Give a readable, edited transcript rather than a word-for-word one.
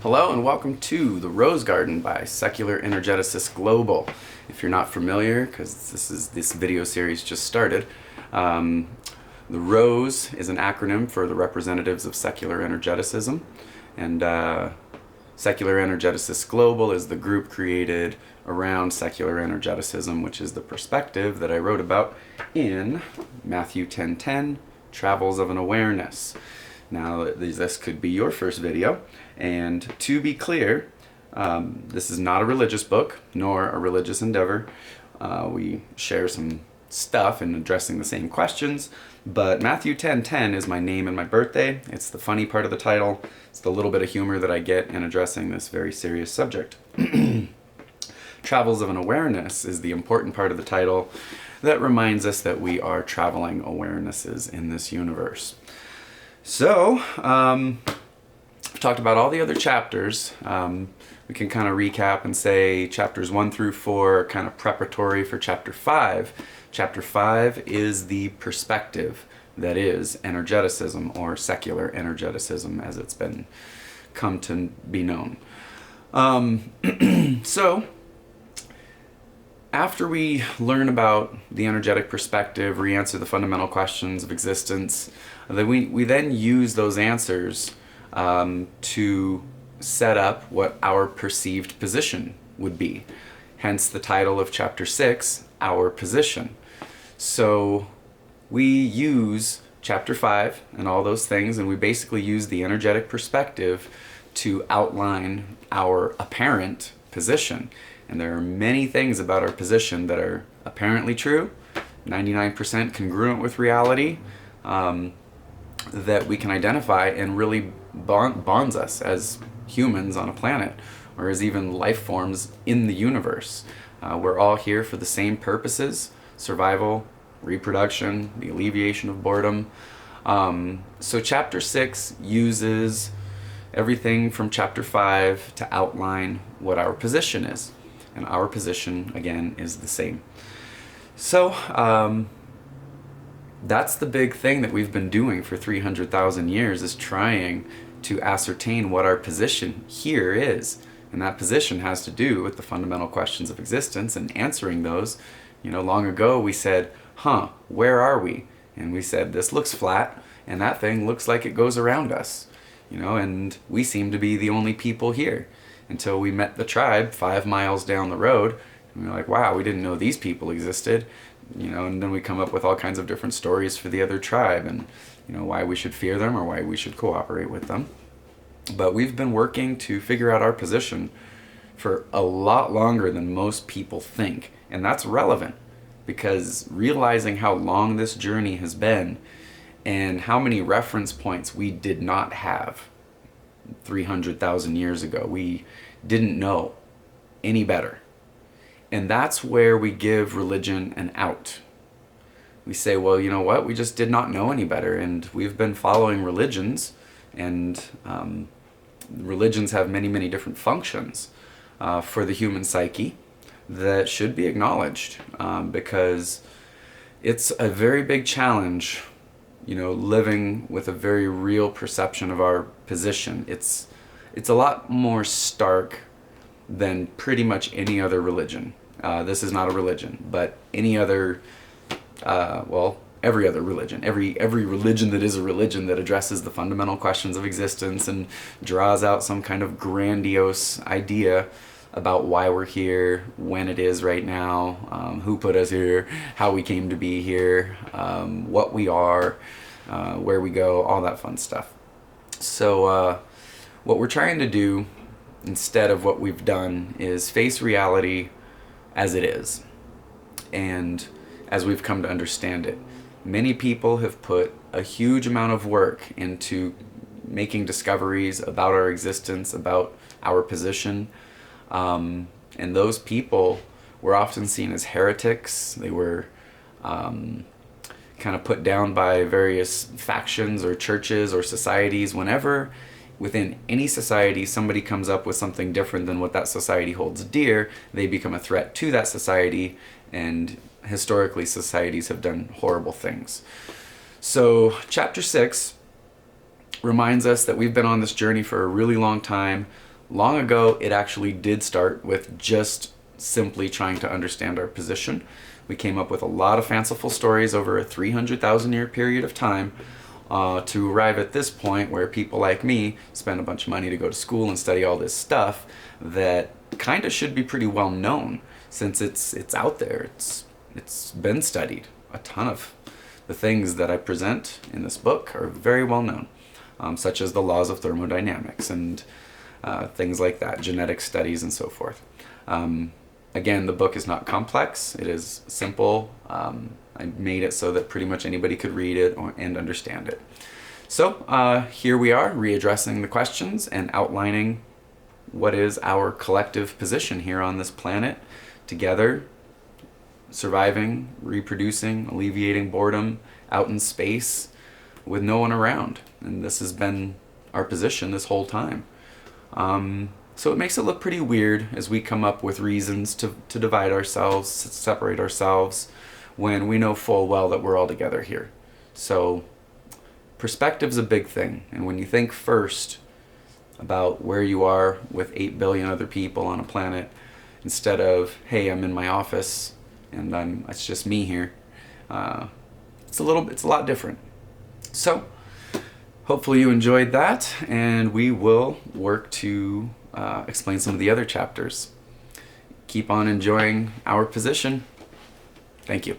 Hello and welcome to The Rose Garden by Secular Energeticist Global. If you're not familiar, because this video series just started, the ROSE is an acronym for the representatives of Secular Energeticism, and Secular Energeticist Global is the group created around Secular Energeticism, which is the perspective that I wrote about in Matthew 10:10, Travels of an Awareness. Now, this could be your first video, and to be clear, this is not a religious book, nor a religious endeavor. We share some stuff in addressing the same questions, but Matthew 10:10 is my name and my birthday. It's the funny part of the title. It's the little bit of humor that I get in addressing this very serious subject. Travels of an Awareness is the important part of the title that reminds us that we are traveling awarenesses in this universe. So, I've talked about all the other chapters. We can kind of recap and say chapters 1 through 4 are kind of preparatory for chapter 5. Chapter 5 is the perspective that is Energeticism, or Secular Energeticism as it's been come to be known. So, after we learn about the energetic perspective, re-answer the fundamental questions of existence, we then use those answers to set up what our perceived position would be. Hence the title of chapter 6, Our Position. So we use chapter 5 and all those things, and we basically use the energetic perspective to outline our apparent position. And there are many things about our position that are apparently true, 99% congruent with reality, that we can identify and really bonds us as humans on a planet, or as even life forms in the universe. We're all here for the same purposes: survival, reproduction, the alleviation of boredom. So chapter 6 uses everything from chapter 5 to outline what our position is. And our position, again, is the same. So, that's the big thing that we've been doing for 300,000 years, is trying to ascertain what our position here is. And that position has to do with the fundamental questions of existence and answering those. You know, long ago we said, where are we? And we said, this looks flat, and that thing looks like it goes around us. You know, and we seem to be the only people here. Until we met the tribe 5 miles down the road, and we were like, wow, we didn't know these people existed. You know, and then we come up with all kinds of different stories for the other tribe, and you know, why we should fear them or why we should cooperate with them. But we've been working to figure out our position for a lot longer than most people think, and that's relevant because realizing how long this journey has been and how many reference points we did not have 300,000 years ago. We didn't know any better. And that's where we give religion an out. We say, well, you know what? We just did not know any better, and we've been following religions, and religions have many, many different functions for the human psyche that should be acknowledged, because it's a very big challenge, you know, living with a very real perception of our position. It's a lot more stark than pretty much any other religion. This is not a religion, but any other, every other religion. Every religion that is a religion that addresses the fundamental questions of existence and draws out some kind of grandiose idea about why we're here, when it is right now, who put us here, how we came to be here, what we are, where we go, all that fun stuff. So what we're trying to do instead of what we've done is face reality as it is, and as we've come to understand it. Many people have put a huge amount of work into making discoveries about our existence, about our position, and those people were often seen as heretics. They were kind of put down by various factions or churches or societies. Whenever within any society somebody comes up with something different than what that society holds dear, they become a threat to that society, and historically societies have done horrible things. So chapter 6 reminds us that we've been on this journey for a really long time, Long ago, it actually did start with just simply trying to understand our position. We came up with a lot of fanciful stories over a 300,000 year period of time to arrive at this point where people like me spend a bunch of money to go to school and study all this stuff that kind of should be pretty well known, since it's out there. It's been studied. A ton of the things that I present in this book are very well known, such as the laws of thermodynamics and things like that, genetic studies and so forth. Again, the book is not complex. It is simple. I made it so that pretty much anybody could read it and understand it. So here we are, readdressing the questions and outlining what is our collective position here on this planet, together, surviving, reproducing, alleviating boredom out in space with no one around. And this has been our position this whole time. So it makes it look pretty weird as we come up with reasons to divide ourselves, separate ourselves, when we know full well that we're all together here. So perspective's a big thing. And when you think first about where you are with 8 billion other people on a planet, instead of, hey, I'm in my office and it's just me here, it's a lot different. So hopefully you enjoyed that, and we will work to explain some of the other chapters. Keep on enjoying Our Position. Thank you.